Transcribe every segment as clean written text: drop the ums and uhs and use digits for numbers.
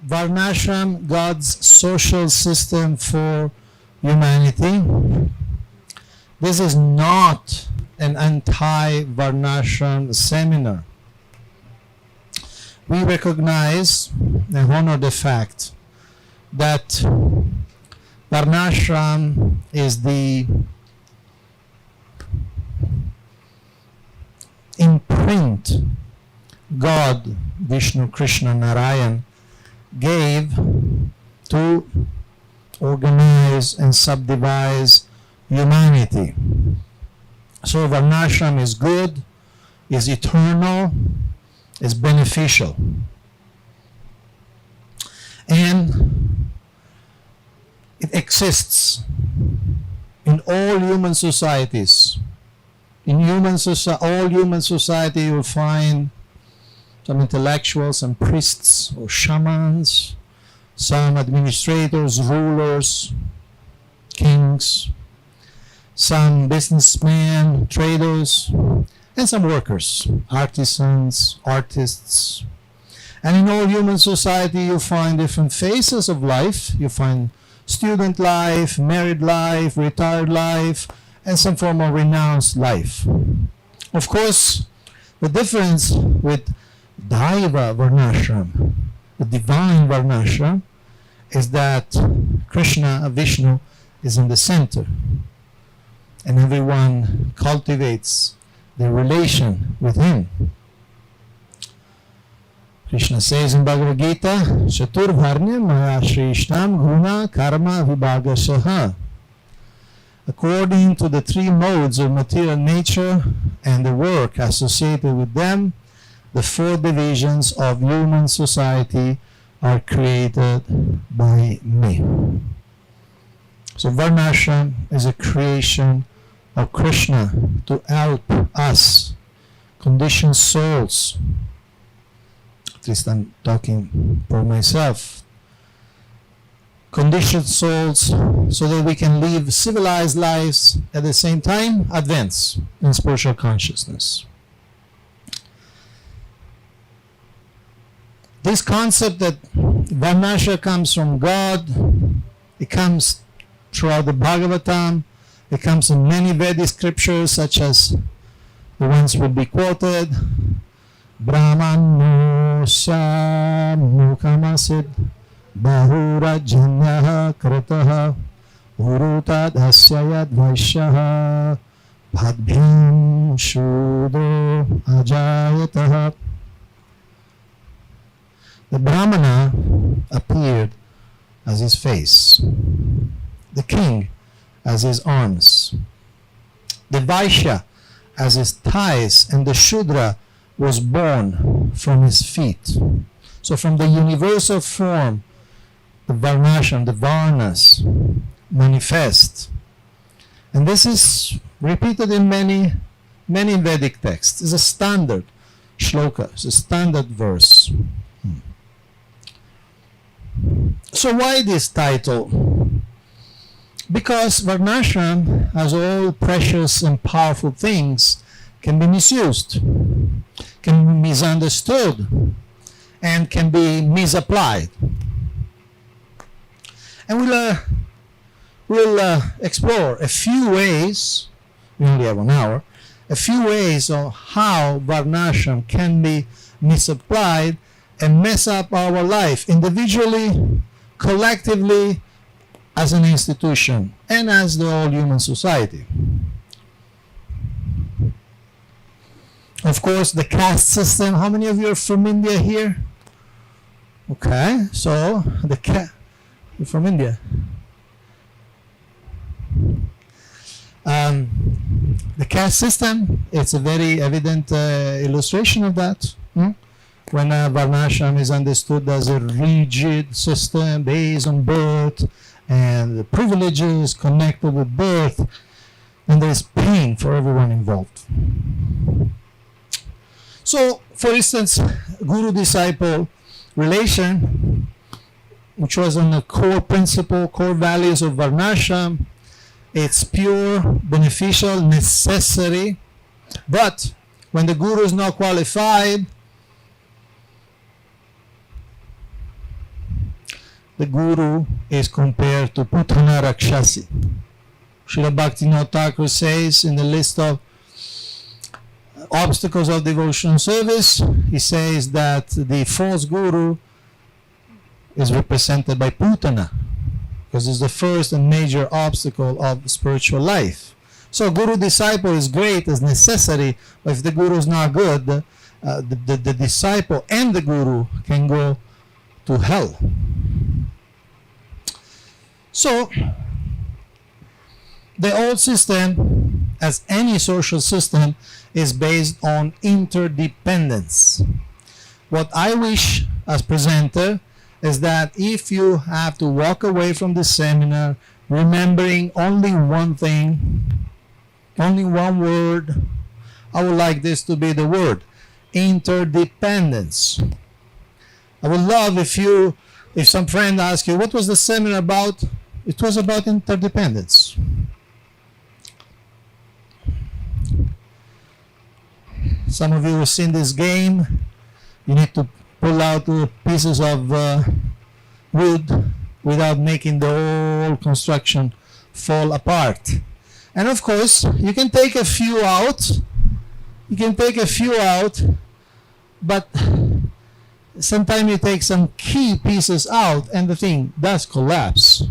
Varnashram, God's social system for humanity. This is not an anti-Varnashram seminar. We recognize and honor the fact that Varnashram is the imprint God, Vishnu, Krishna, Narayan gave to organize and subdivide humanity. So Varnashram is good, is eternal, is beneficial. And it exists in all human societies. In all human society, you'll find some intellectuals, some priests or shamans, some administrators, rulers, kings, some businessmen, traders, and some workers, artisans, artists. And in all human society, you find different phases of life. You find student life, married life, retired life, and some form of renounced life. Of course, the difference with Daiva Varnashram, the divine Varnashram, is that Krishna, Vishnu, is in the center. And everyone cultivates their relation with him. Krishna says in Bhagavad Gita, Chatur Varnya Maya Shrishtam Guna Karma Vibhagasaha. According to the three modes of material nature and the work associated with them, the four divisions of human society are created by me. So Varnashram is a creation of Krishna to help us, conditioned souls. At least I'm talking for myself. Conditioned souls so that we can live civilized lives at the same time advance in spiritual consciousness. This concept that Varnashram comes from God, it comes throughout the Bhagavatam, it comes in many Vedic scriptures such as the ones will be quoted. Brahmano Mukamasid Bahura Janyaha Krataha Urutad Asyayad Vaishyaha Bhadbhyam Shudro Ajayataha. The Brahmana appeared as his face, the king as his arms, the Vaishya as his thighs, and the Shudra was born from his feet. So from the universal form, the Varnashram, the Varnas, manifest. And this is repeated in many Vedic texts. It's a standard shloka, it's a standard verse. So why this title? Because Varnashram, as all precious and powerful things, can be misused, can be misunderstood, and can be misapplied. And we'll explore a few ways, we only have 1 hour, a few ways of how Varnashram can be misapplied and mess up our life individually, collectively, as an institution, and as the whole human society. Of course, the caste system. How many of you are from India here? Okay, so you're from India. The caste system, it's a very evident illustration of that. When Varnashram is understood as a rigid system based on birth and the privileges connected with birth, and there is pain for everyone involved. So, for instance, guru-disciple relation, which was on the core principle, core values of Varnashram, it's pure, beneficial, necessary, but when the guru is not qualified, the guru is compared to Putana Rakshasi. Srila Bhaktivinoda Thakur says in the list of obstacles of devotional service, he says that the false guru is represented by Putana, because it's the first and major obstacle of spiritual life. So guru-disciple is great as necessary, but if the guru is not good, the disciple and the guru can go to hell. So the old system, as any social system, is based on interdependence. What I wish as presenter is that if you have to walk away from the seminar remembering only one thing, only one word, I would like this to be the word interdependence. I would love if some friend asks you, what was the seminar about? It was about interdependence. Some of you have seen this game. You need to pull out the pieces of wood without making the whole construction fall apart. And of course, you can take a few out. You can take a few out, but sometimes you take some key pieces out and the thing does collapse.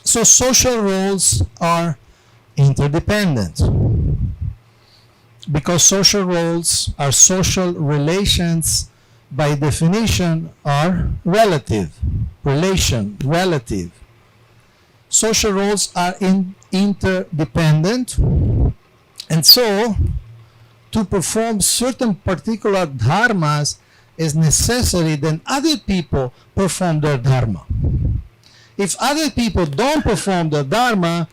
So social roles are interdependent, because social roles are social relations by definition are relative. Relative. Social roles are interdependent, and so to perform certain particular dharmas is necessary that other people perform their dharma. If other people don't perform their dharma,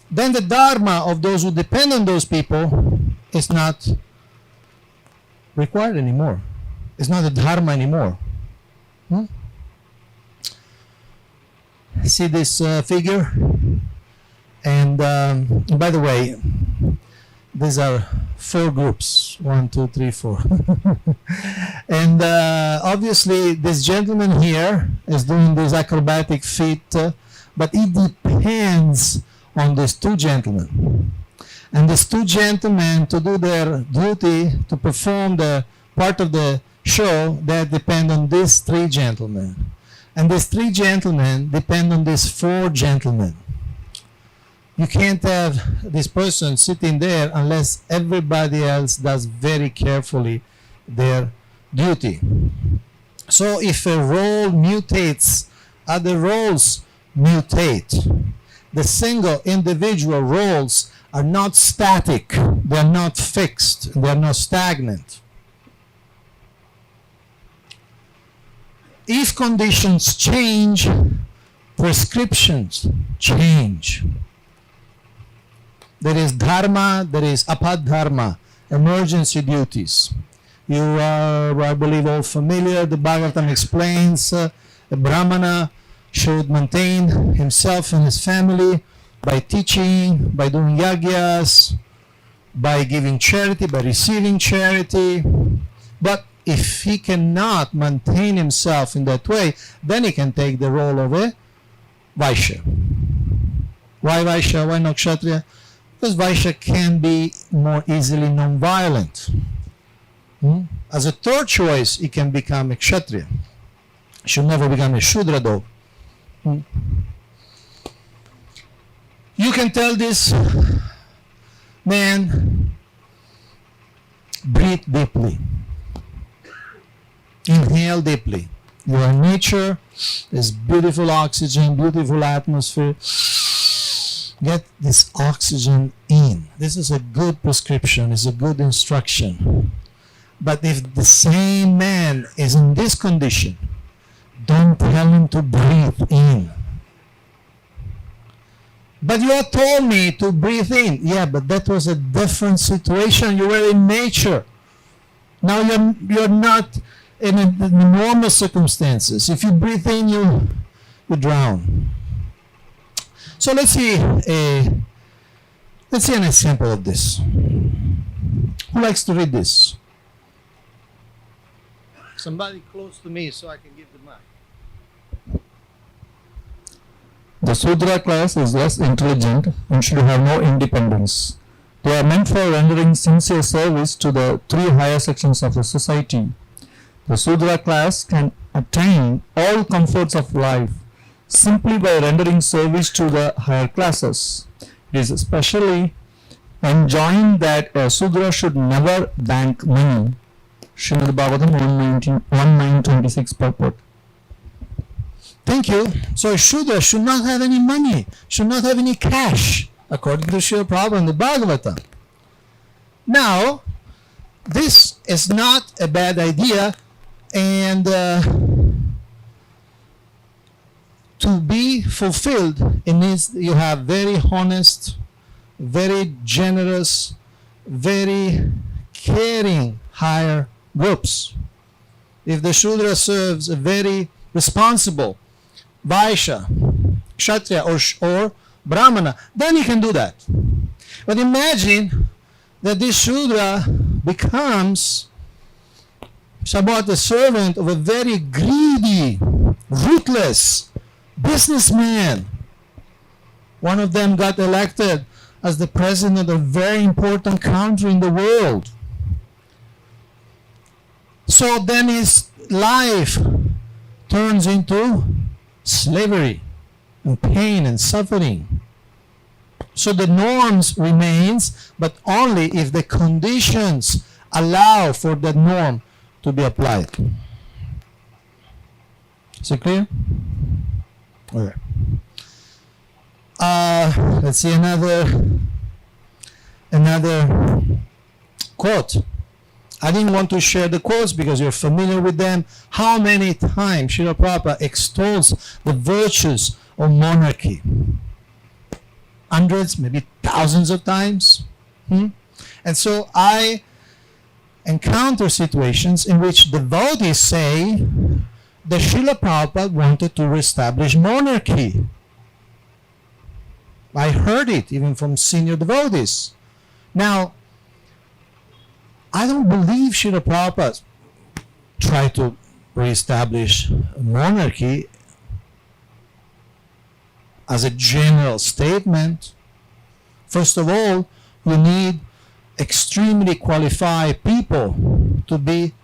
then the dharma of those who depend on those people is not required anymore. It's not a dharma anymore. See this figure? And by the way, these are 4 groups. 1, 2, 3, 4. And obviously this gentleman here is doing this acrobatic feat, but it depends on these 2 gentlemen. And these 2 gentlemen, to do their duty, to perform the part of the show, they depend on these 3 gentlemen. And these 3 gentlemen depend on these 4 gentlemen. You can't have this person sitting there unless everybody else does very carefully their duty. So if a role mutates, other roles mutate. The single individual roles are not static, they are not fixed, they are not stagnant. If conditions change, prescriptions change. There is dharma, there is apadharma, emergency duties. You are, I believe, all familiar. The Bhagavatam explains a Brahmana should maintain himself and his family by teaching, by doing yagyas, by giving charity, by receiving charity. But if he cannot maintain himself in that way, then he can take the role of a Vaishya. Why Vaishya? Why not Kshatriya? Because Vaishya can be more easily non-violent. As a third choice, he can become a Kshatriya. He should never become a Shudra though. You can tell this man, breathe deeply. Inhale deeply. You are in nature, there's beautiful oxygen, beautiful atmosphere. Get this oxygen in. This is a good prescription, it's a good instruction. But if the same man is in this condition, don't tell him to breathe in. But you have told me to breathe in. Yeah, but that was a different situation. You were in nature. Now you're not in normal circumstances. If you breathe in, you drown. So let's see an example of this. Who likes to read this? Somebody close to me so I can give the mic. The Sudra class is less intelligent and should have no independence. They are meant for rendering sincere service to the three higher sections of the society. The Sudra class can attain all comforts of life simply by rendering service to the higher classes. It is especially enjoined that a Sudra should never bank money. Srimad Bhagavatam 1926 purport. Thank you. So a Shudra should not have any money, should not have any cash, according to Srila Prabhupada in the Bhagavatam. Now, this is not a bad idea, and to be fulfilled, it needs you have very honest, very generous, very caring higher groups. If the Shudra serves a very responsible Vaishya, Kshatriya or Brahmana, then he can do that. But imagine that this Shudra becomes somewhat the servant of a very greedy, ruthless businessman. One of them got elected as the president of a very important country in the world. So then his life turns into slavery and pain and suffering. So the norms remains, but only if the conditions allow for the norm to be applied. Is it clear? Okay. Let's see another quote. I didn't want to share the quotes because you're familiar with them. How many times Srila Prabhupada extols the virtues of monarchy? Hundreds, maybe thousands of times. And so I encounter situations in which devotees say that Srila Prabhupada wanted to reestablish monarchy. I heard it even from senior devotees. Now, I don't believe Srila Prabhupada tried to reestablish monarchy as a general statement. First of all, you need extremely qualified people to be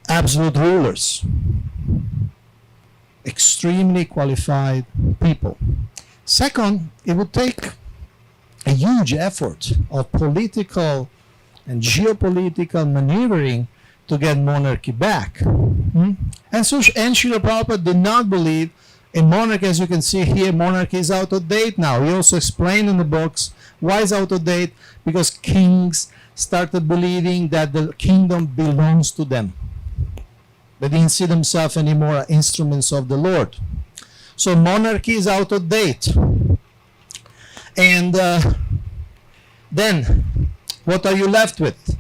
absolute rulers. Extremely qualified people. Second, it would take a huge effort of political and geopolitical maneuvering to get monarchy back. And so, and Srila Prabhupada did not believe in monarchy. As you can see here, monarchy is out of date now. He also explained in the books why it's out of date, because kings started believing that the kingdom belongs to them. They didn't see themselves anymore as instruments of the Lord. So monarchy is out of date. And then, what are you left with?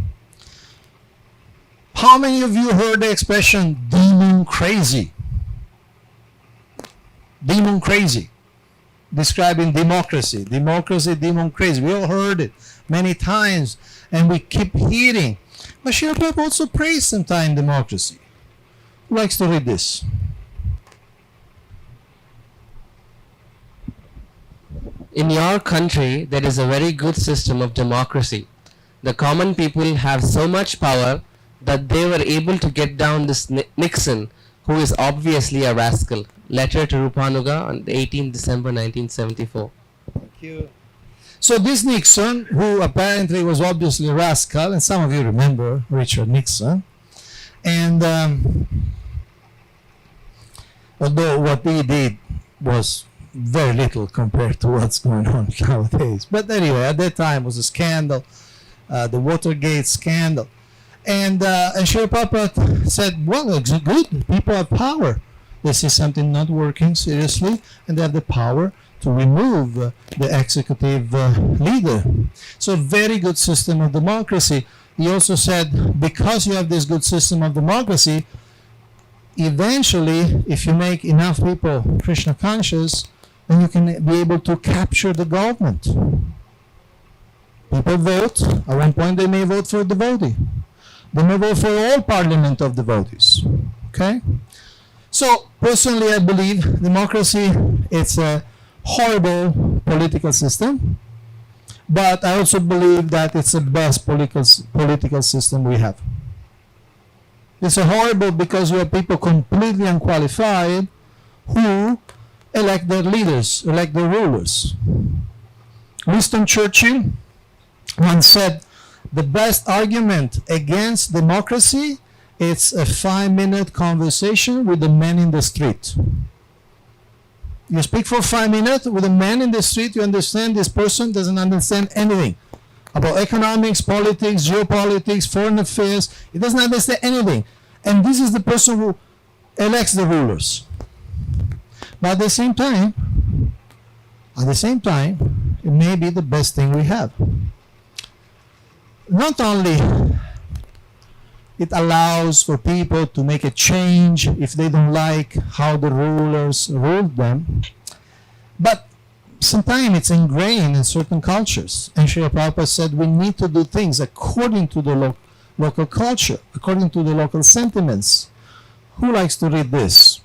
How many of you heard the expression demon crazy? Demon crazy. Describing democracy. Democracy, demon crazy. We all heard it many times and we keep hearing. But Srila Prabhupada also praised sometimes democracy. Who likes to read this? In your country, there is a very good system of democracy. The common people have so much power that they were able to get down this Nixon, who is obviously a rascal. Letter to Rupanuga on the 18th December 1974. Thank you. So this Nixon, who apparently was obviously a rascal, and some of you remember Richard Nixon, and although what he did was very little compared to what's going on nowadays. But anyway, at that time was a scandal, the Watergate scandal. And Srila Prabhupada said, well, it's good, people have power. They see something not working seriously, and they have the power to remove the executive leader. So very good system of democracy. He also said, because you have this good system of democracy, eventually, if you make enough people Krishna conscious, then you can be able to capture the government. People vote. At one point, they may vote for a devotee. They may vote for all parliament of devotees. Okay? So, personally, I believe democracy is a horrible political system, but I also believe that it's the best political system we have. It's a horrible because you have people completely unqualified who elect their leaders, elect their rulers. Winston Churchill once said, the best argument against democracy is a 5-minute conversation with the man in the street. You speak for 5 minutes with a man in the street, you understand this person doesn't understand anything about economics, politics, geopolitics, foreign affairs. He doesn't understand anything. And this is the person who elects the rulers. But at the same time, it may be the best thing we have. Not only it allows for people to make a change if they don't like how the rulers ruled them, but sometimes it's ingrained in certain cultures. And Srila Prabhupada said we need to do things according to the local culture, according to the local sentiments. Who likes to read this?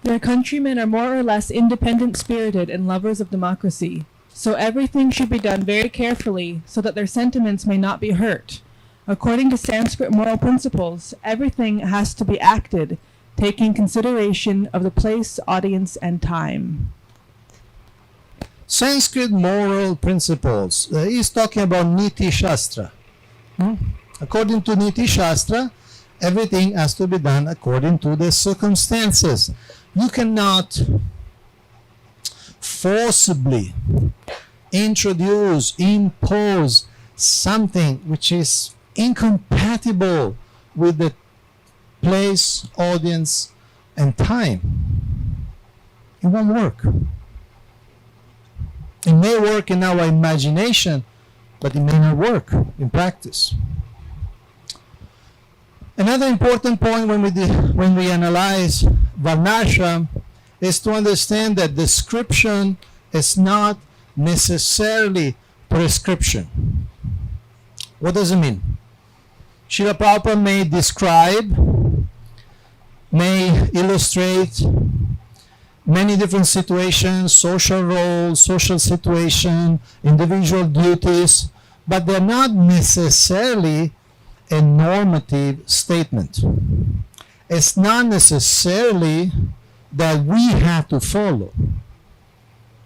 Their countrymen are more or less independent-spirited and lovers of democracy, so everything should be done very carefully so that their sentiments may not be hurt. According to Sanskrit moral principles, everything has to be acted, taking consideration of the place, audience, and time. Sanskrit moral principles. He's talking about Niti Shastra. According to Niti Shastra, everything has to be done according to the circumstances. You cannot forcibly impose something which is incompatible with the place, audience, and time. It won't work. It may work in our imagination, but it may not work in practice. Another important point when we analyze Varnashrama is to understand that description is not necessarily prescription. What does it mean? Srila Prabhupada may describe, may illustrate many different situations, social roles, social situation, individual duties, but they're not necessarily a normative statement. It's not necessarily that we have to follow.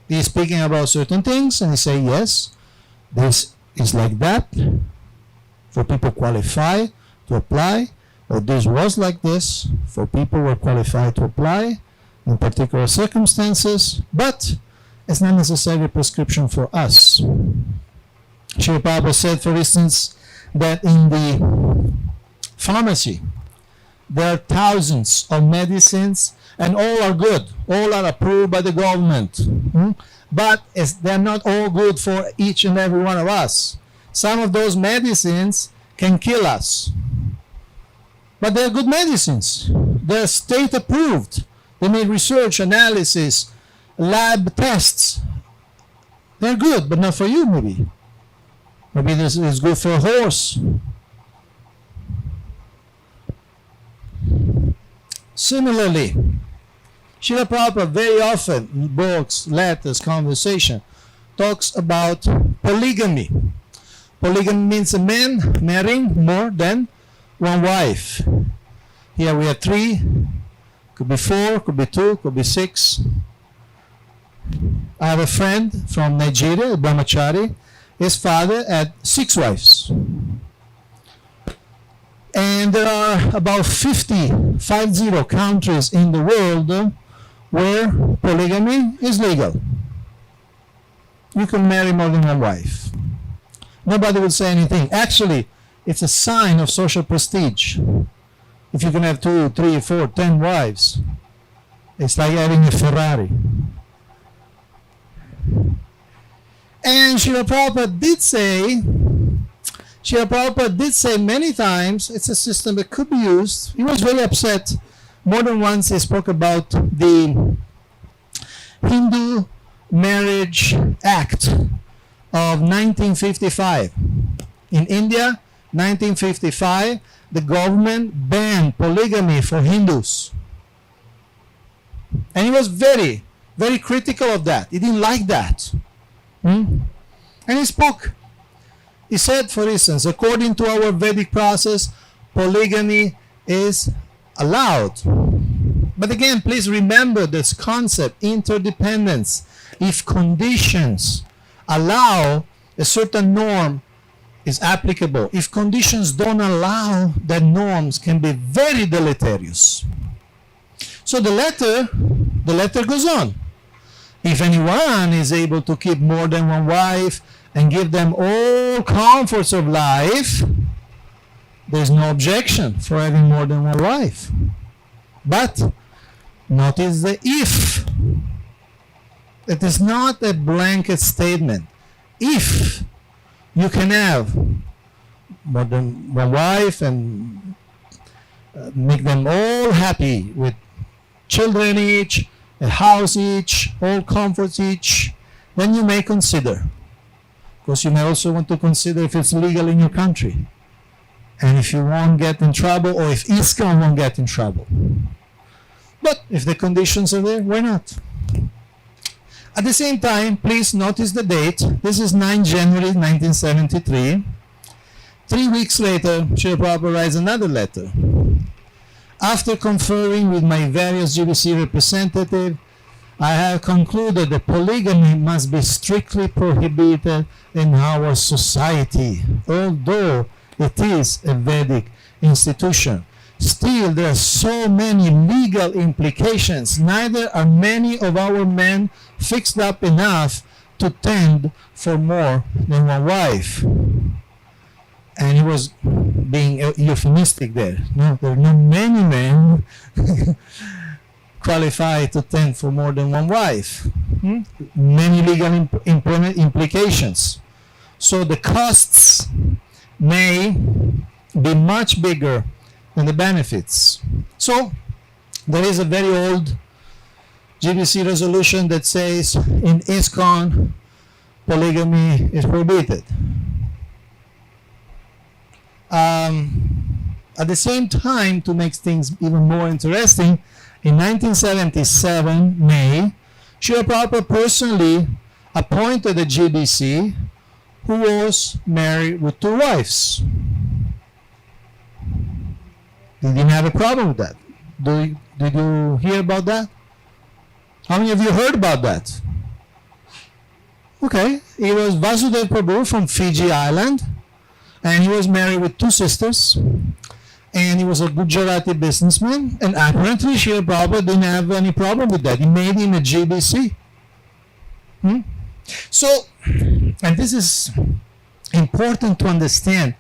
He's speaking about certain things and he say, yes, this is like that for people qualified to apply, or this was like this for people who are qualified to apply in particular circumstances, but it's not necessarily a prescription for us. Srila Prabhupada said, for instance, that in the pharmacy there are thousands of medicines and all are good, all are approved by the government, but they're not all good for each and every one of us. Some of those medicines can kill us, but they're good medicines. They're state approved. They made research, analysis, lab tests. They're good, but not for you maybe. Maybe this is good for a horse. Similarly, Srila Prabhupada very often in books, letters, conversation, talks about polygamy. Polygamy means a man marrying more than one wife. Here we have 3, could be 4, could be 2, could be 6. I have a friend from Nigeria, a brahmachari. His father had 6 wives. And there are about 50 countries in the world where polygamy is legal. You can marry more than one wife. Nobody will say anything. Actually, it's a sign of social prestige. If you can have 2, 3, 4, 10 wives, it's like having a Ferrari. And Srila Prabhupada did say many times, it's a system that could be used. He was very upset. More than once he spoke about the Hindu Marriage Act of 1955. In India, 1955, the government banned polygamy for Hindus. And he was very, very critical of that. He didn't like that. And he spoke. He said, for instance, according to our Vedic process, polygamy is allowed. But again, please remember this concept, interdependence. If conditions allow, a certain norm is applicable. If conditions don't allow, then norms can be very deleterious. So the letter goes on. If anyone is able to keep more than one wife and give them all comforts of life, there's no objection for having more than one wife. But notice the if. It is not a blanket statement. If you can have more than one wife and make them all happy with children each, a house each, all comforts each, then you may consider. Of course, you may also want to consider if it's legal in your country, and if you won't get in trouble, or if ISKCON won't get in trouble. But if the conditions are there, why not? At the same time, please notice the date. This is 9 January 1973. 3 weeks later, Srila Prabhupada writes another letter. After conferring with my various GBC representatives, I have concluded that polygamy must be strictly prohibited in our society, although it is a Vedic institution. Still, there are so many legal implications. Neither are many of our men fixed up enough to tend for more than one wife. And he was being euphemistic there. No, there are not many men qualified to tend for more than one wife. Many legal implications. So the costs may be much bigger than the benefits. So there is a very old GBC resolution that says in ISKCON polygamy is prohibited. At the same time, to make things even more interesting, in 1977, May, Srila Prabhupada personally appointed a GBC who was married with 2 wives. He didn't have a problem with that. Did you hear about that? How many of you heard about that? Okay, it was Vasudev Prabhu from Fiji Island, and he was married with 2 sisters, and he was a Gujarati businessman, and apparently Srila Prabhupada didn't have any problem with that. He made him a GBC. So, and this is important to understand.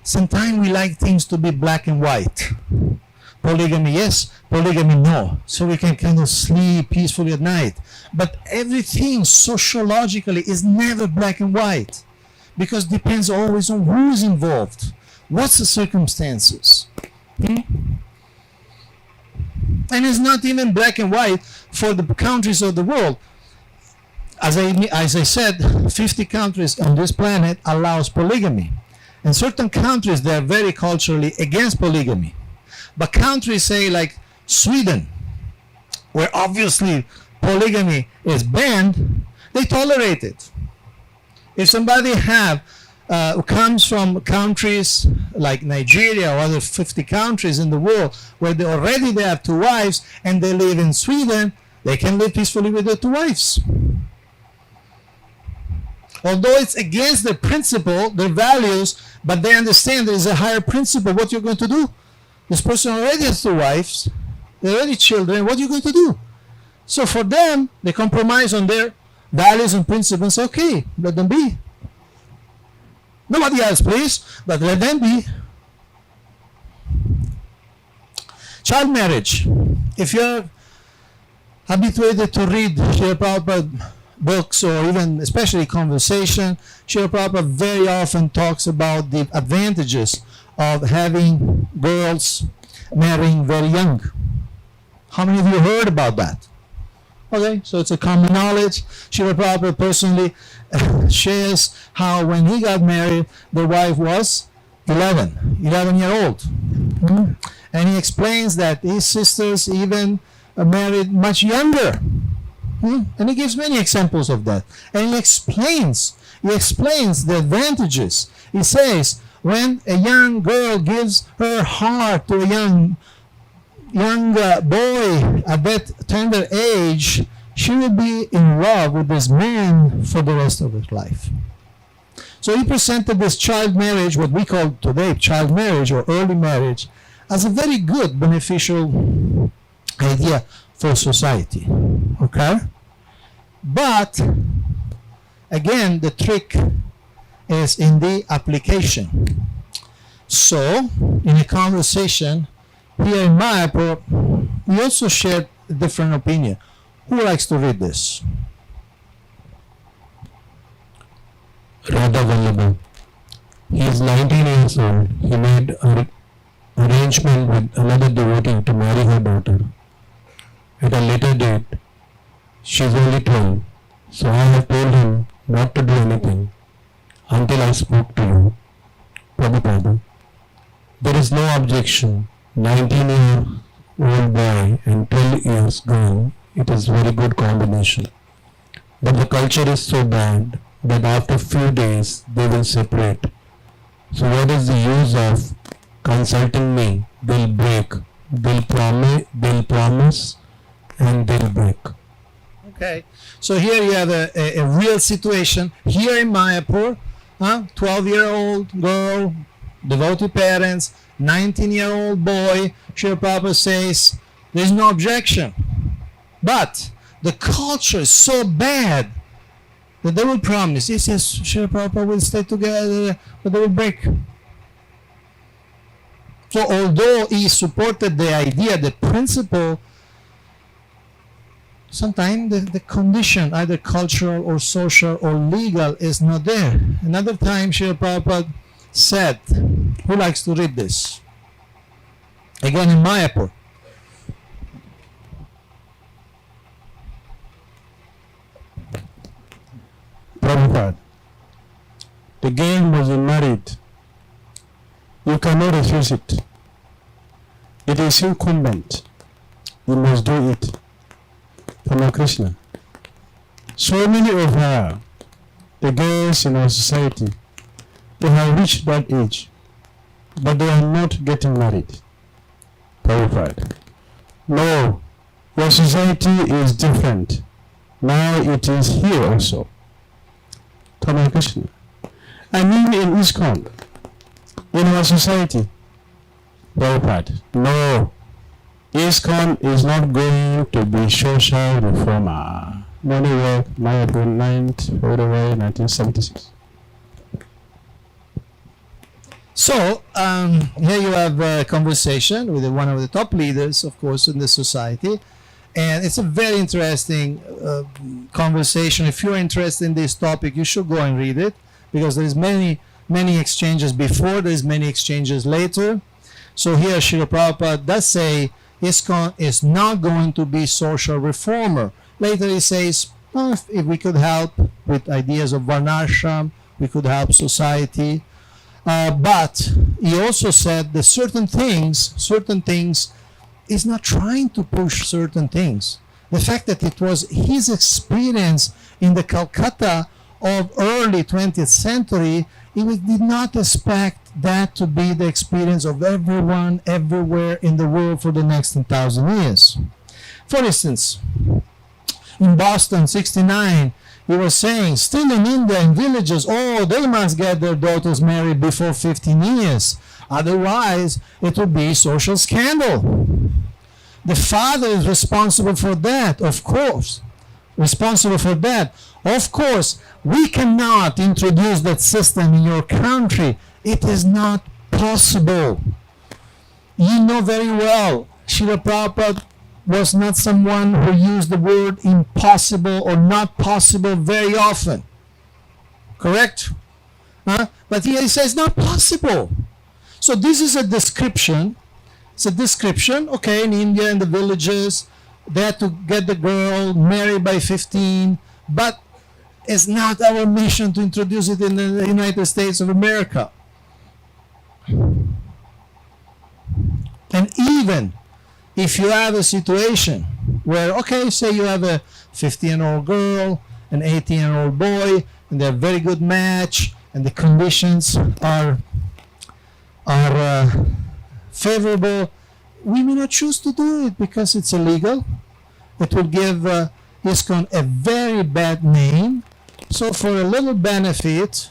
Sometimes we like things to be black and white. Polygamy, yes. Polygamy, no. So we can kind of sleep peacefully at night. But everything sociologically is never black and white, because it depends always on who is involved. What's the circumstances? And it's not even black and white for the countries of the world. As I said, 50 countries on this planet allows polygamy. In certain countries, they are very culturally against polygamy. But countries, say like Sweden, where obviously polygamy is banned, they tolerate it. If somebody comes from countries like Nigeria or other 50 countries in the world where they have 2 wives and they live in Sweden, they can live peacefully with their 2 wives. Although it's against their principle, their values, but they understand there is a higher principle. What you're going to do? This person already has 2 wives, they're already children, what are you going to do? So for them, they compromise on their values and principles. Okay, let them be. Nobody else, please, but let them be. Child marriage. If you're habituated to read Srila Prabhupada books, or even especially conversation, Srila Prabhupada very often talks about the advantages of having girls marrying very young. How many of you heard about that? Okay, so it's a common knowledge. Srila Prabhupada personally shares how when he got married, the wife was 11-year-old. And he explains that his sisters even married much younger. And he gives many examples of that. And he explains the advantages. He says, when a young girl gives her heart to a young boy at that tender age, she will be in love with this man for the rest of her life. So he presented this child marriage, what we call today child marriage or early marriage, as a very good, beneficial idea for society. Okay? But, again, the trick is in the application. So, in a conversation here in Mayapur, we also shared a different opinion. Who likes to read this? Radha Vallabha. He is 19 years old. He made an arrangement with another devotee to marry her daughter. At a later date, she is only 12, so I have told him not to do anything until I spoke to you, Prabhupada. There is no objection. 19-year-old boy and 12 years girl, it is very good combination. But the culture is so bad that after few days they will separate. So what is the use of consulting me? They'll break. They'll promise and they'll break. Okay, so here you have a real situation. Here in Mayapur, 12-year-old girl, devotee parents, 19-year-old boy, Srila Prabhupada says, there's no objection. But the culture is so bad that they will promise, yes, Srila Prabhupada will stay together, but they will break. So although he supported the idea, the principle, sometimes the condition, either cultural or social or legal, is not there. Another time, Srila Prabhupada said, who likes to read this? Again in Mayapur. Prabhupada, the girl was married. You cannot refuse it. It is incumbent. You must do it. Krishna. So many of her, the girls in our society, they have reached that age, but they are not getting married. Prabhupada. No, your society is different. Now it is here also. Krishna. I mean in ISKCON, in our society. Prabhupada. No, ISKCON is not going to be social reformer. Morning Work, Mayapur, 9th February 1976. So, here you have a conversation with one of the top leaders, of course, in the society. And it's a very interesting conversation. If you're interested in this topic, you should go and read it, because there's many exchanges before, there's many exchanges later. So here Srila Prabhupada does say ISKCON is not going to be social reformer. Later he says, oh, if we could help with ideas of varna-ashrama, we could help society. But he also said that certain things is not trying to push certain things. The fact that it was his experience in the Calcutta of early 20th century, he did not expect that to be the experience of everyone, everywhere in the world for the next 10,000 years. For instance, in Boston, 69, he was saying, still in India, in villages, oh, they must get their daughters married before 15 years. Otherwise, it would be social scandal. The father is responsible for that, of course. Responsible for that. Of course, we cannot introduce that system in your country. It is not possible. You know very well, Srila Prabhupada was not someone who used the word impossible or not possible very often. Correct? But here he says not possible. So this is a description. It's a description, okay, in India, in the villages, they had to get the girl married by 15, but it's not our mission to introduce it in the United States of America. And even if you have a situation where, okay, say you have a 15-year-old girl, an 18-year-old boy, and they're a very good match, and the conditions are favorable, we may not choose to do it because it's illegal. It will give ISKCON a very bad name. So for a little benefit,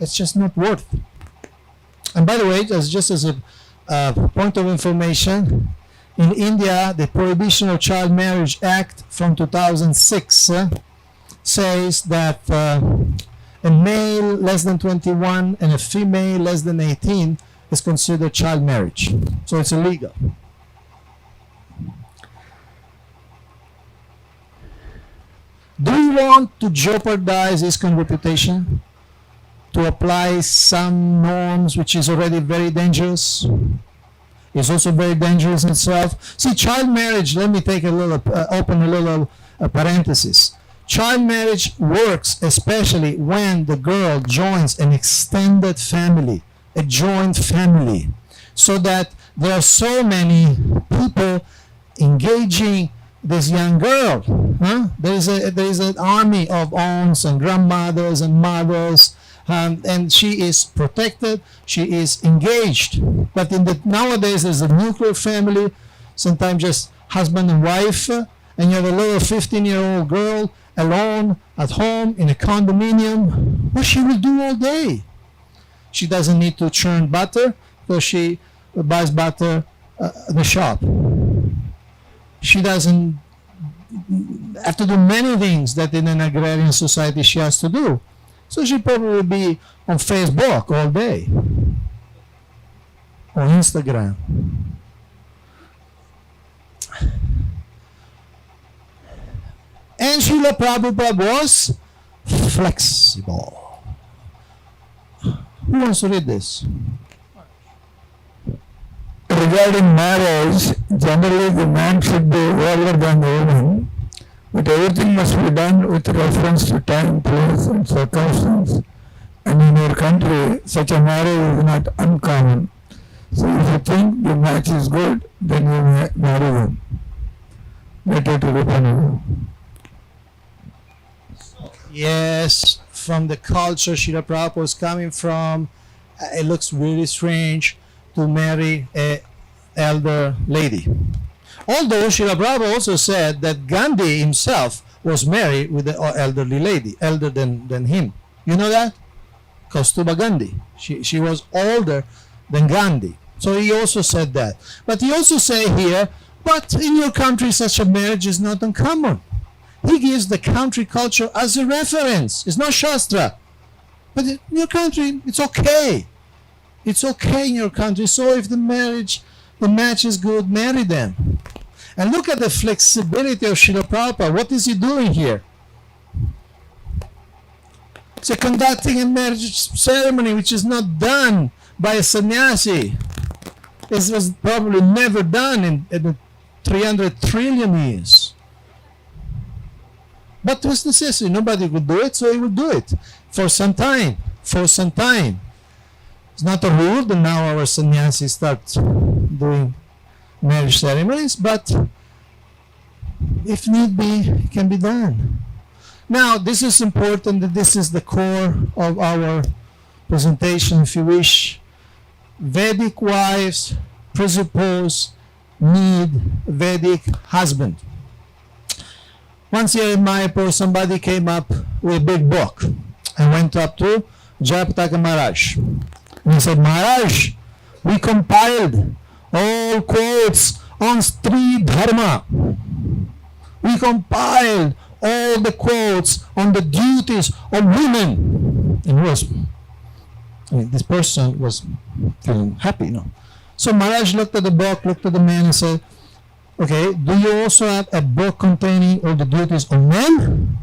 it's just not worth. And by the way, just as a point of information, in India, the Prohibition of Child Marriage Act from 2006 says that a male less than 21 and a female less than 18 is considered child marriage. So it's illegal. Do you want to jeopardize ISKCON reputation? To apply some norms which is already very dangerous? It's also very dangerous in itself. See, child marriage, let me take a little, open a little parenthesis. Child marriage works especially when the girl joins an extended family, a joint family, so that there are so many people engaging this young girl. There is an army of aunts and grandmothers and mothers, and she is protected, she is engaged. But nowadays there's a nuclear family, sometimes just husband and wife, and you have a little 15-year-old girl alone at home in a condominium. What she will do all day? She doesn't need to churn butter, because she buys butter at the shop. She doesn't have to do many things that in an agrarian society she has to do. So she probably will be on Facebook all day, or Instagram. And Srila Prabhupada was flexible. Who wants to read this? Regarding marriage, generally the man should be older than the woman, but everything must be done with reference to time, place, and circumstance. And in your country, such a marriage is not uncommon. So if you think the match is good, then you marry them. Better to repent. Yes, from the culture Srila Prabhupada was coming from, it looks really strange to marry an elder lady. Although Srila Prabhupada also said that Gandhi himself was married with an elderly lady, elder than him. You know that? Kaustubha Gandhi. She was older than Gandhi. So he also said that. But he also said here, but in your country such a marriage is not uncommon. He gives the country culture as a reference. It's not Shastra. But in your country, it's okay. It's okay in your country. So if the match is good, marry them. And look at the flexibility of Srila Prabhupada. What is he doing here? So conducting a marriage ceremony which is not done by a sannyasi. This was probably never done in the 300 trillion years. But it was necessary. Nobody could do it, so he would do it for some time. For some time. It's not a rule that now our sannyasis start doing marriage ceremonies, but if need be, it can be done. Now, this is important, that this is the core of our presentation, if you wish. Vedic wives presuppose need Vedic husband. Once here in Mayapur, somebody came up with a big book and went up to Jayapataka Maharaj. And he said, Maharaj, we compiled all quotes on Stri Dharma. We compiled all the quotes on the duties of women. And this person was feeling happy, So Maharaj looked at the book, looked at the man and said, okay, do you also have a book containing all the duties of men?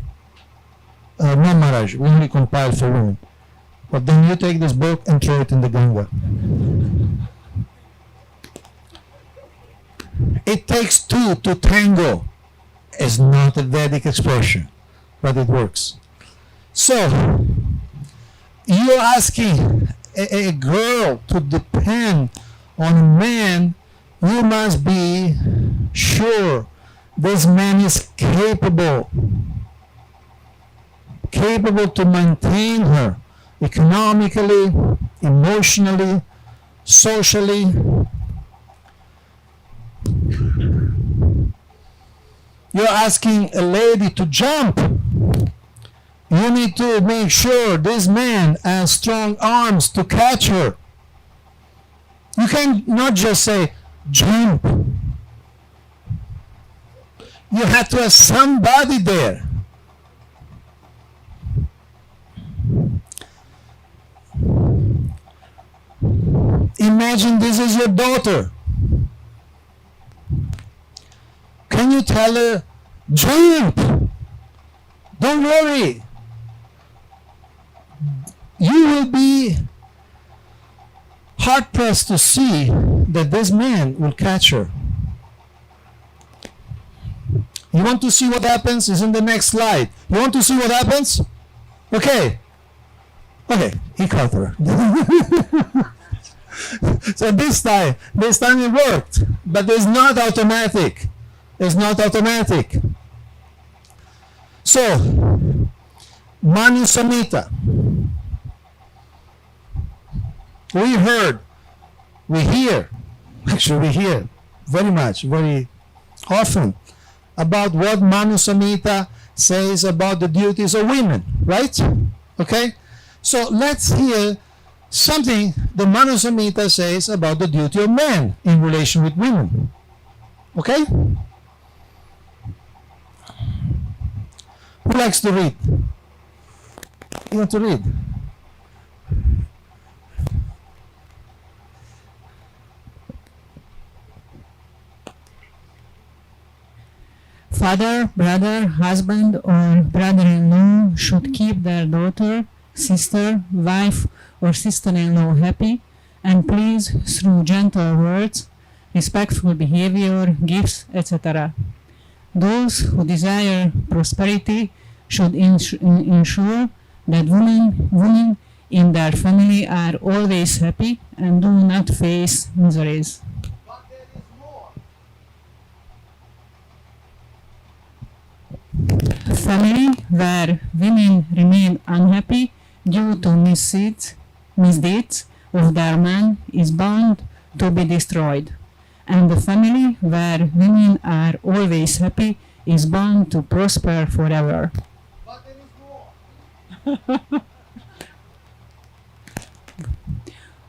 No, Maharaj, we only compile for women. But then you take this book and throw it in the Ganga. It takes two to tango. is not a Vedic expression, but it works. So, you're asking a girl to depend on a man, you must be sure this man is capable to maintain her economically, emotionally, socially. You're asking a lady to jump. You need to make sure this man has strong arms to catch her. You can not just say, jump. You have to have somebody there. Imagine this is your daughter. Can you tell her, jump? Don't worry. You will be hard pressed to see that this man will catch her. You want to see what happens? It's in the next slide. You want to see what happens? Okay. Okay, he caught her. So this time it worked, but it's not automatic. It's not automatic. So, Manu Samhita. We hear very much, very often about what Manu Samhita says about the duties of women, right? Okay? So let's hear something the Manu Samhita says about the duty of men in relation with women. Okay? Who likes to read? You want to read? Father, brother, husband, or brother-in-law should keep their daughter, sister, wife, or sister-in-law happy and please through gentle words, respectful behavior, gifts, etc. Those who desire prosperity should ensure that women in their family are always happy and do not face miseries. A family where women remain unhappy due to misdeeds of their man is bound to be destroyed, and a family where women are always happy is bound to prosper forever. But there is more.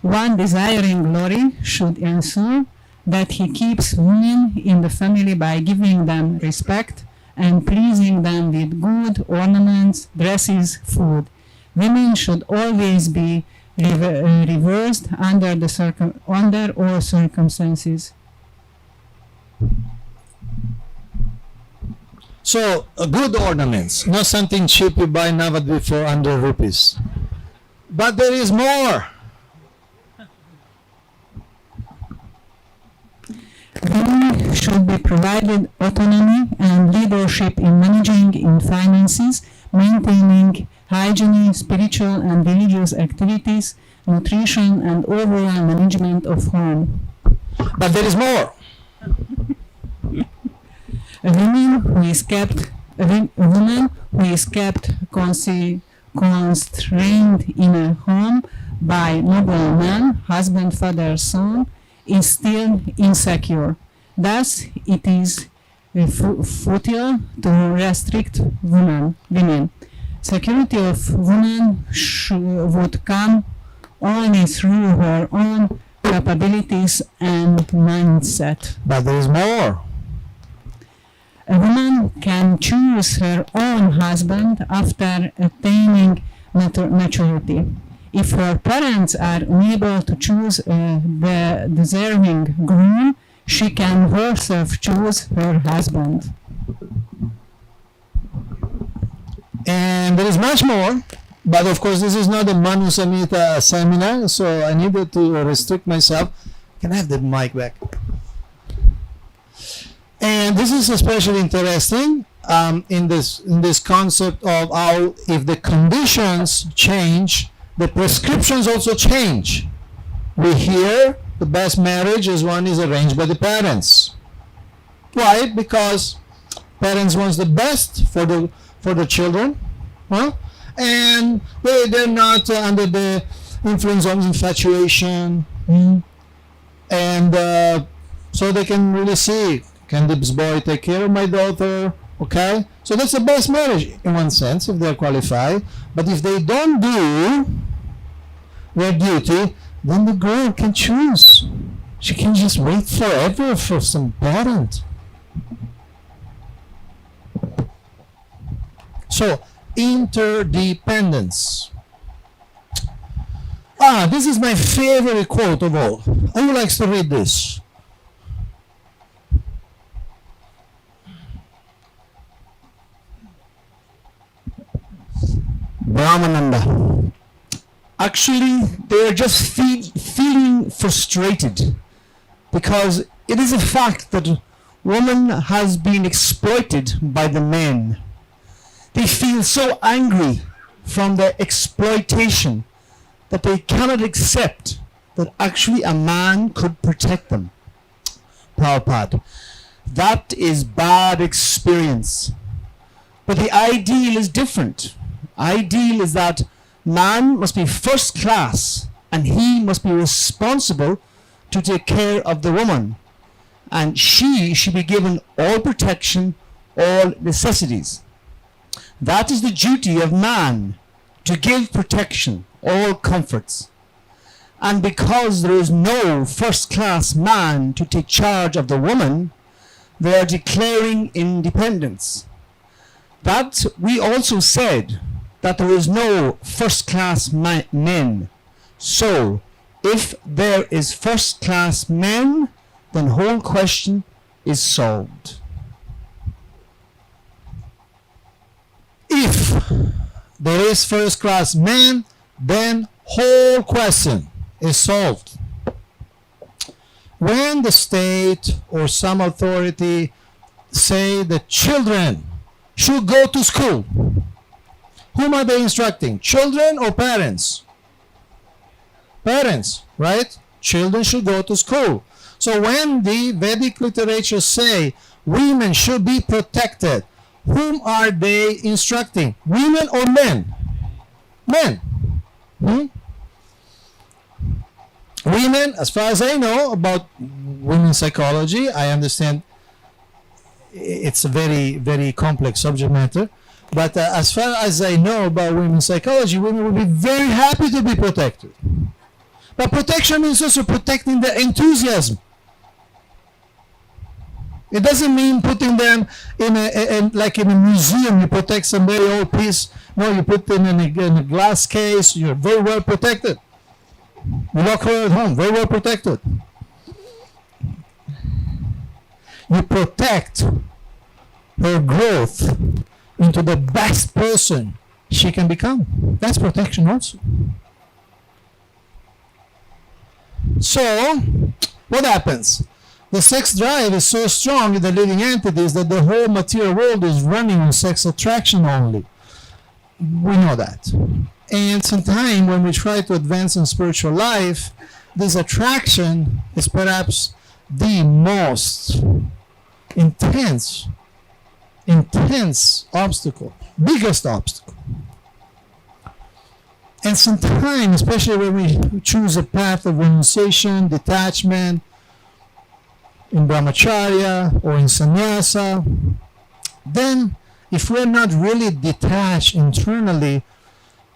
One desiring glory should ensure that he keeps women in the family by giving them respect and pleasing them with good ornaments, dresses, food. Women should always be reversed under all circumstances. So, good ornaments, not something cheap you buy nowadays for 100 rupees. But there is more. Women should be provided autonomy and leadership in managing in finances, maintaining hygiene, spiritual and religious activities, nutrition, and overall management of home. But there is more. A woman who is kept constrained in a home by noble men, husband, father, son, is still insecure. Thus, it is futile to restrict women. Security of women would come only through her own capabilities and mindset. But there is more. A woman can choose her own husband after attaining maturity. If her parents are unable to choose the deserving groom, she can herself choose her husband. And there is much more, but of course this is not a Manu Samhita seminar, so I needed to restrict myself. Can I have the mic back? And this is especially interesting in this concept of how if the conditions change, the prescriptions also change. We hear the best marriage is one is arranged by the parents. Why? Because parents want the best for the children, huh? And they're not under the influence of infatuation, and so they can really see, can this boy take care of my daughter? Okay, so that's the best marriage in one sense if they're qualified. But if they don't do their duty, then the girl can choose. She can just wait forever for some parent. So, interdependence. This is my favorite quote of all. Who likes to read this? Brahmananda. Actually, they are just feeling frustrated because it is a fact that woman has been exploited by the men. They feel so angry from the exploitation that they cannot accept that actually a man could protect them. Prabhupada, that is bad experience. But the ideal is different. Ideal is that man must be first class and he must be responsible to take care of the woman. And she should be given all protection, all necessities. That is the duty of man, to give protection, all comforts. And because there is no first-class man to take charge of the woman, they are declaring independence. That we also said that there is no first-class men. So, if there is first-class men, then whole question is solved. If there is first-class man, then whole question is solved. When the state or some authority say that children should go to school, whom are they instructing? Children or parents? Parents, right? Children should go to school. So when the Vedic literature say women should be protected, whom are they instructing? Women or men? Men. Women, as far as I know about women's psychology, I understand it's a very, very complex subject matter. But as far as I know about women's psychology, women will be very happy to be protected. But protection means also protecting their enthusiasm. It doesn't mean putting them like in a museum, you protect some very old piece. No, you put them in a glass case, you're very well protected. You lock her at home, very well protected. You protect her growth into the best person she can become. That's protection also. So, what happens? The sex drive is so strong in the living entities that the whole material world is running on sex attraction only. We know that. And sometimes when we try to advance in spiritual life, this attraction is perhaps the most intense obstacle, biggest obstacle. And sometimes, especially when we choose a path of renunciation, detachment, in brahmacharya or in sannyasa, then if we're not really detached internally,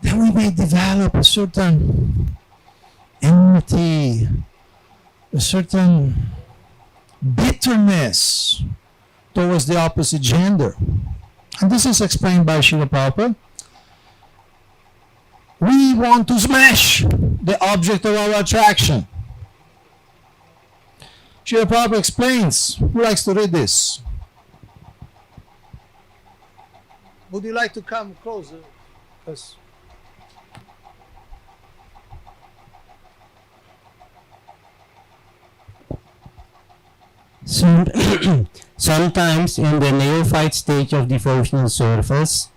then we may develop a certain enmity, a certain bitterness towards the opposite gender. And this is explained by Srila Prabhupada. We want to smash the object of our attraction. Srila Prabhupada explains. Who likes to read this? Would you like to come closer? Because Sometimes in the neophyte stage of devotional service,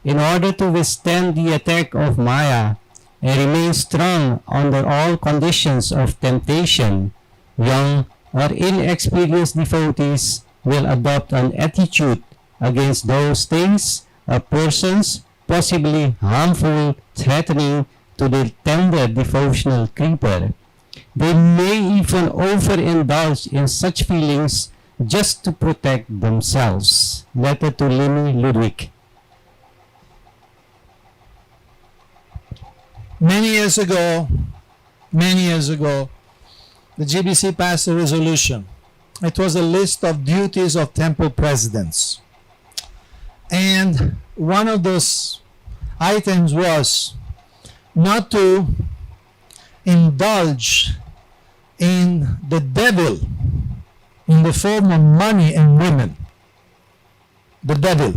in order to withstand the attack of Maya and remain strong under all conditions of temptation, young or inexperienced devotees will adopt an attitude against those things or persons possibly harmful, threatening to the tender devotional creeper. They may even overindulge in such feelings just to protect themselves. Letter to Lini Ludwig. Many years ago, the GBC passed a resolution. It was a list of duties of temple presidents. And one of those items was not to indulge in the devil in the form of money and women. The devil.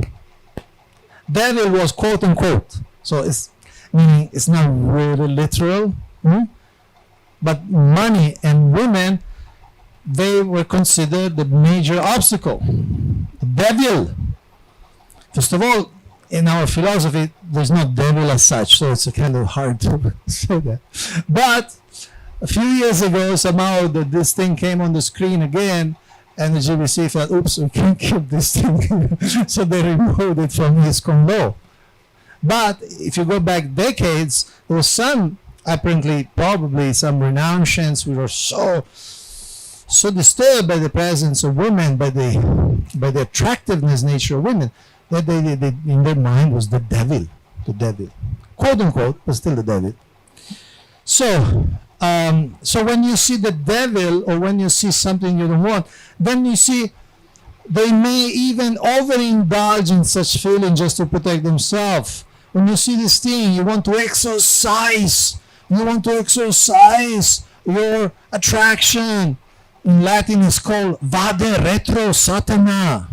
Devil was quote unquote. So it's meaning it's not really literal. But money and women, they were considered the major obstacle. The devil. First of all, in our philosophy, there's no devil as such, so it's kind of hard to say that. But a few years ago, somehow this thing came on the screen again, and the GBC felt, oops, we can't keep this thing. So they removed it from ISKCON law. But if you go back decades, there was some, apparently, probably some renowned saints who were so disturbed by the presence of women, by the attractiveness nature of women, that they in their mind was the devil, quote unquote, but still the devil. So when you see the devil, or when you see something you don't want, then you see they may even overindulge in such feeling just to protect themselves. When you see this thing, you want to exercise your attraction. In Latin, it's called vade retro satana.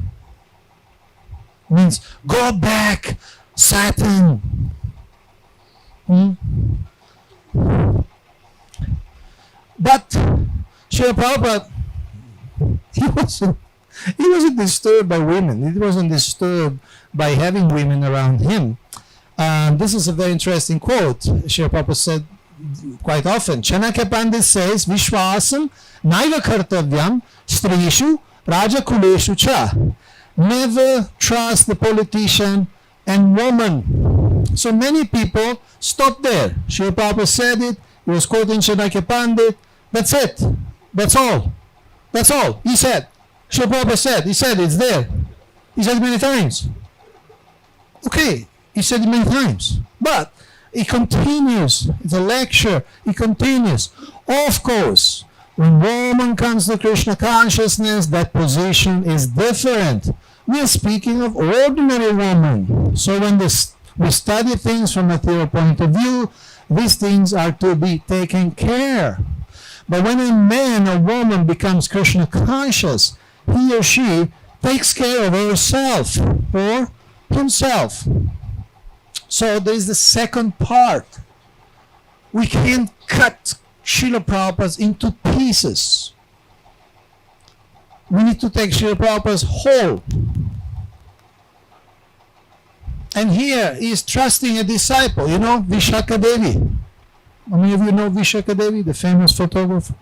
Means go back, Satan. But Srila Prabhupada, he wasn't disturbed by women. He wasn't disturbed by having women around him. This is a very interesting quote. Srila Prabhupada said quite often. Chanakya Pandit says, Vishwasam naiva kartavyam strishu rajakuleshu cha. Never trust the politician and woman. So many people stop there. Srila Prabhupada said it. He was quoting Chanakya Pandit. That's it. That's all. That's all. He said. Srila Prabhupada said. He said it's there. He said it many times. Okay. He said it many times. But he continues. It's a lecture. He continues. Of course, when woman comes to Krishna consciousness, that position is different. We are speaking of ordinary woman. So when we study things from a material point of view, these things are to be taken care. But when a man or woman becomes Krishna conscious, he or she takes care of herself or himself. So there is the second part. We can't cut Srila Prabhupada into pieces. We need to take Srila Prabhupada's whole. And here he is trusting a disciple. You know, Vishaka Devi. How many of you know Vishaka Devi, the famous photographer?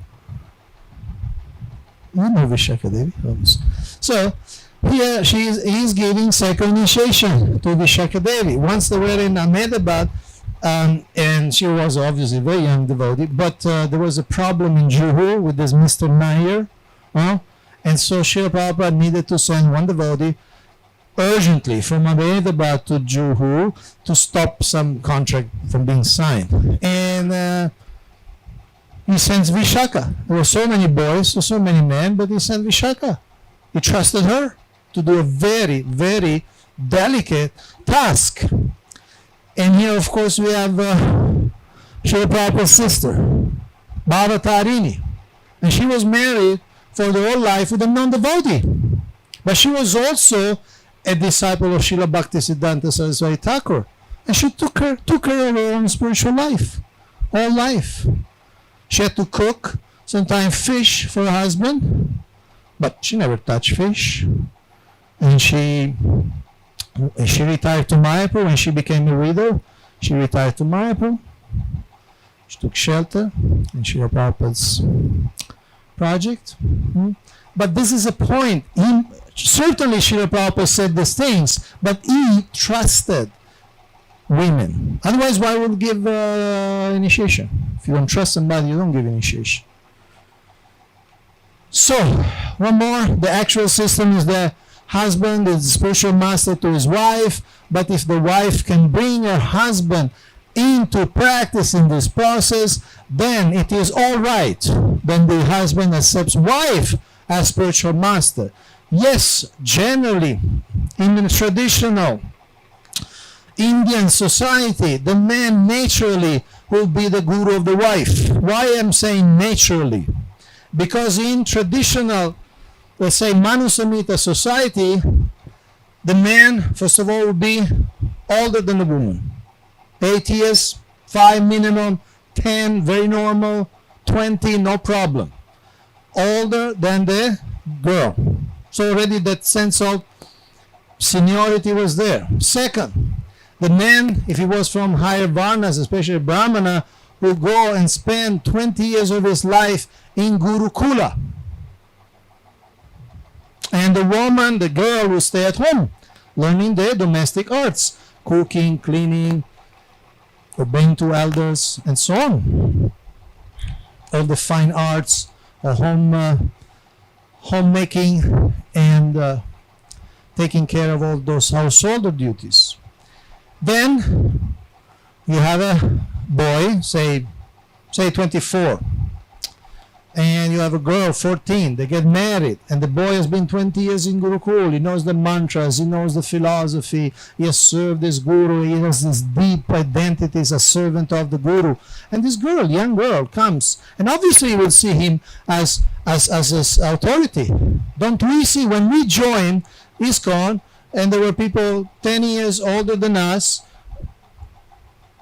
You know Vishaka Devi. So here he is giving second initiation to Vishaka Devi. Once they were in Ahmedabad, and she was obviously a very young devotee, but there was a problem in Juhu with this Mr. Nair. And so Srila Prabhupada needed to send one devotee urgently from Ahmedabad to Juhu to stop some contract from being signed. And he sends Vishaka. There were so many boys, so many men, but he sent Vishaka. He trusted her to do a very, very delicate task. And here, of course, we have Srila Prabhupada's sister, Bhavatarini. And she was married for the whole life with a non-devotee. But she was also a disciple of Srila Bhaktisiddhanta Saraswati Thakur. And she took care of her own spiritual life, all life. She had to cook, sometimes fish for her husband, but she never touched fish. And she retired to Mayapur. When she became a widow, she retired to Mayapur. She took shelter in Srila Prabhupada's project. But this is a point. Certainly Srila Prabhupada said these things, but he trusted women. Otherwise, why would give initiation? If you don't trust somebody, you don't give initiation. So, one more. The actual system is the husband is the spiritual master to his wife, but if the wife can bring her husband into practicing this process, then it is all right. Then the husband accepts wife as spiritual master. Yes, generally, in the traditional Indian society, the man naturally will be the guru of the wife. Why I'm saying naturally? Because in traditional, let's say, Manusamhita society, the man, first of all, will be older than the woman. 8 years, 5 minimum, 10, very normal, 20, no problem. Older than the girl. So already that sense of seniority was there. Second, the man, if he was from higher varnas, especially Brahmana, will go and spend 20 years of his life in Gurukula. And the woman, the girl, will stay at home, learning the domestic arts, cooking, cleaning, obeying to elders, and so on. All the fine arts, homemaking, and taking care of all those household duties. Then you have a boy, say 24, and you have a girl, 14. They get married, and the boy has been 20 years in Gurukul. He knows the mantras, he knows the philosophy, he has served his guru, he has this deep identity as a servant of the guru. And this girl, young girl, comes, and obviously you will see him as his authority. Don't we see when we joined ISKCON, and there were people 10 years older than us,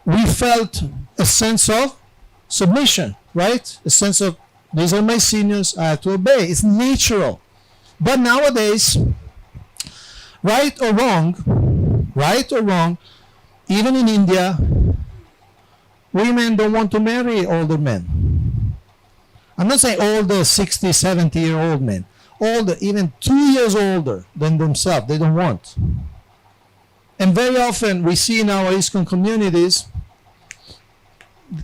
we felt a sense of submission, right? A sense of, these are my seniors, I have to obey. It's natural. But nowadays, right or wrong, even in India, women don't want to marry older men. I'm not saying older 60, 70-year-old men. Older, even 2 years older than themselves, they don't want. And very often we see in our ISKCON communities,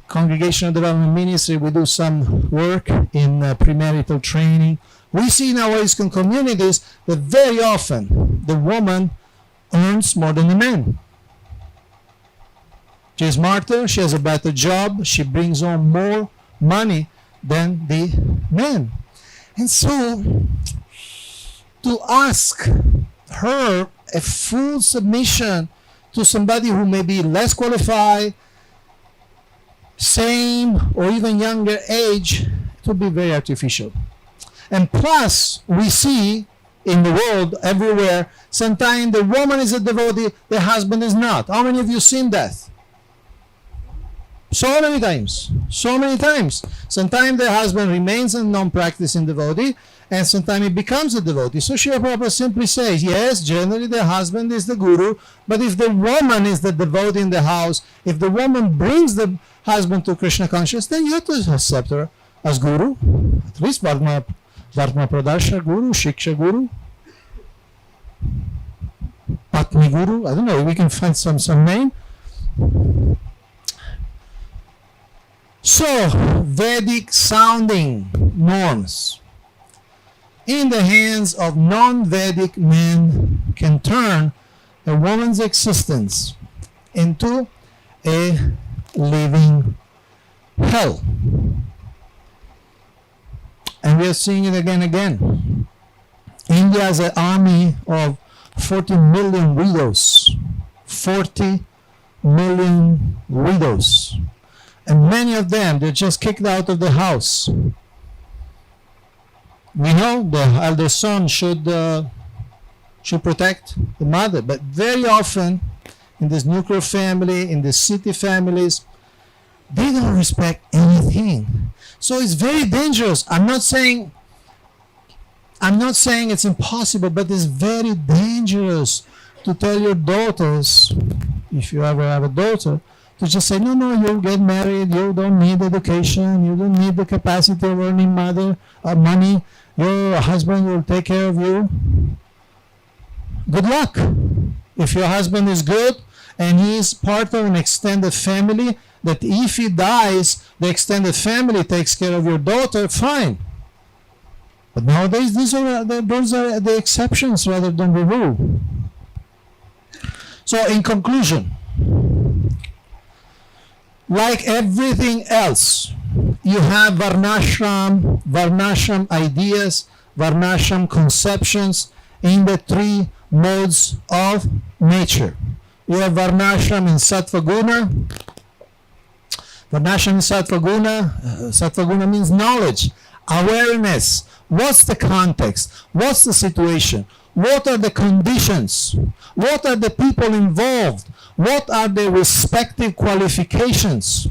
Congregational Development Ministry, we do some work in premarital training. We see in our ISKCON communities that very often the woman earns more than the man. She's smarter, she has a better job, she brings home more money than the man. And so, to ask her a full submission to somebody who may be less qualified, same or even younger age, it would be very artificial. And plus, we see in the world everywhere, sometimes the woman is a devotee, the husband is not. How many of you seen that? So many times. Sometimes the husband remains a non-practicing devotee, and sometimes he becomes a devotee. So Srila Prabhupada simply says, yes, generally the husband is the guru, but if the woman is the devotee in the house, if the woman brings the husband to Krishna consciousness, then you have to accept her as guru. At least Varna Pradasha guru, Shiksha guru, Patni guru, I don't know, we can find some name. So, Vedic sounding norms in the hands of non-Vedic men can turn a woman's existence into a living hell. And we are seeing it again and again. India has an army of 40 million widows. 40 million widows. And many of them, they're just kicked out of the house. We know the elder son should protect the mother, but very often in this nuclear family, in the city families, they don't respect anything. So it's very dangerous. I'm not saying I'm not saying it's impossible, but it's very dangerous to tell your daughters, if you ever have a daughter, to just say, no, you'll get married, you don't need education, you don't need the capacity of earning money, your husband will take care of you. Good luck. If your husband is good and he is part of an extended family, that if he dies, the extended family takes care of your daughter, fine. But nowadays, those are the exceptions rather than the rule. So in conclusion, like everything else, you have Varnashram ideas, Varnashram conceptions in the three modes of nature. You have Varnashram in Sattva Guna. Varnashram in Sattva Guna. Sattva Guna means knowledge, awareness. What's the context? What's the situation? What are the conditions? What are the people involved? What are the respective qualifications?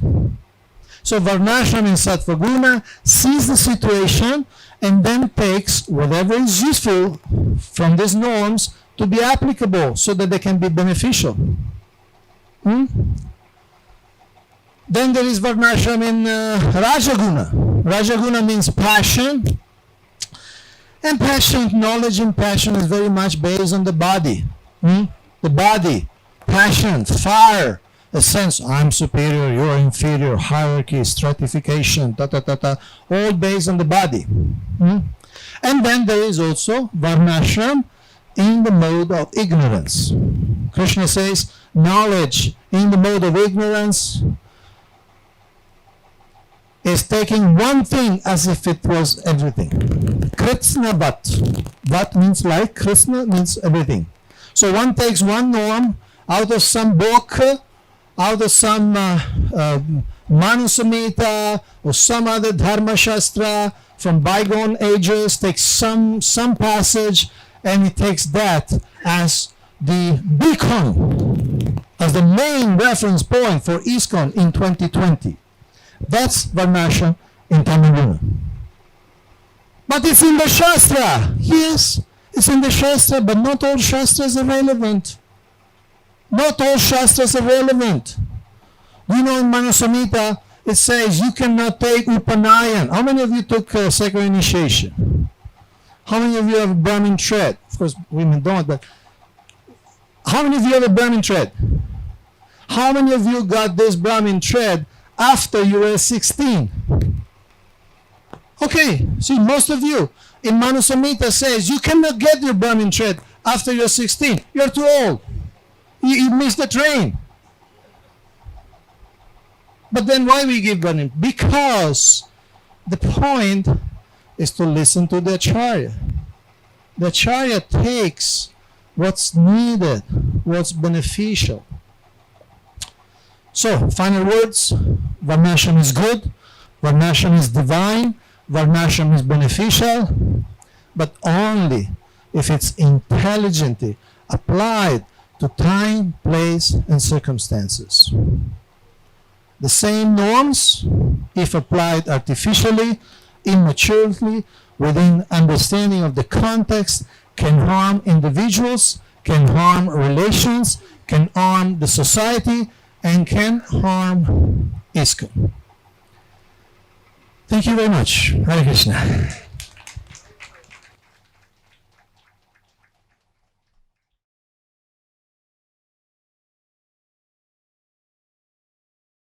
So Varnashram in Sattva Guna sees the situation and then takes whatever is useful from these norms to be applicable so that they can be beneficial. Then there is Varnashram in Rajaguna. Rajaguna means passion. And passion, knowledge and passion is very much based on the body. The body, passion, fire, a sense, I'm superior, you're inferior, hierarchy, stratification, all based on the body. And then there is also Varnashram in the mode of ignorance. Krishna says, knowledge in the mode of ignorance is taking one thing as if it was everything. Krishna Vat. Vat means like, Krishna means everything. So one takes one norm out of some book, out of some Manusamhita or some other Dharma Shastra from bygone ages, takes some passage, and he takes that as the beacon, as the main reference point for ISKCON in 2020. That's Varnashram in Tamil Nadu. But it's in the Shastra. Yes, it's in the Shastra, but not all Shastras are relevant. Not all Shastras are relevant. You know, in Manusamhita, it says you cannot take Upanayan. How many of you took sacred initiation? How many of you have a Brahmin thread? Of course, women don't, but how many of you have a Brahmin thread? How many of you got this Brahmin thread after you were 16? Okay, see, most of you in Manusamhita says you cannot get your Brahmin thread after you're 16. You're too old. You missed the train. But then why we give Brahmin? Because the point is to listen to the Acharya. The Acharya takes what's needed, what's beneficial. So, final words. Varnashram is good. Varnashram is divine. Varnashram is beneficial. But only if it's intelligently applied to time, place, and circumstances. The same norms, if applied artificially, immaturely, within understanding of the context, can harm individuals, can harm relations, can harm the society, and can harm ISKCON. Thank you very much. Hare Krishna.